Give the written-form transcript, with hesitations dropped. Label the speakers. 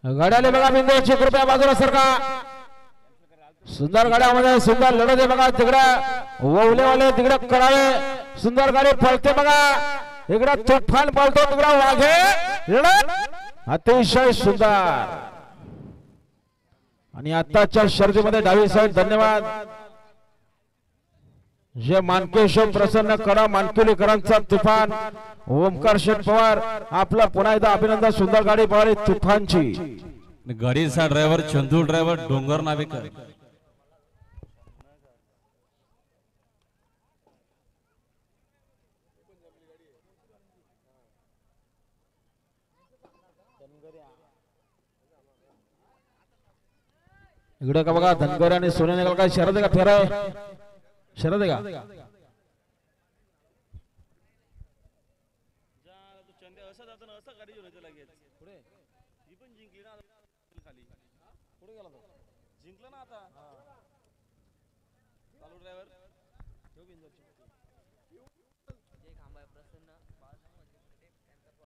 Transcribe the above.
Speaker 1: गाड्याले बघा बिंदूची कृपया बाजूला सरका. सुंदर गाड्यामध्ये सुंदर लढत आहे बघा. तिकडे ववलेवाले तिकडे करावे. सुंदर गाडी पळते बघा. इकडे तुफान पळतो तिकडे वाघे लढत अतिशय सुंदर. आणि आताच्या शर्यतीमध्ये डावी साईड धन्यवाद जे मानकेश्वर प्रसन्न करा मानकुलीकरांचा तुफान ओमकार शेठ पवार आपला पुन्हा एकदा अभिनंदन. सुंदर गाडी पळाली तुफानची.
Speaker 2: गाडीचा ड्रायव्हर चंदू ड्रायव्हर डोंगर नावेकर.
Speaker 1: इकडे का बघा धनगर आणि सोने निघाल काय शरद आहे का फेरा शरद आहे का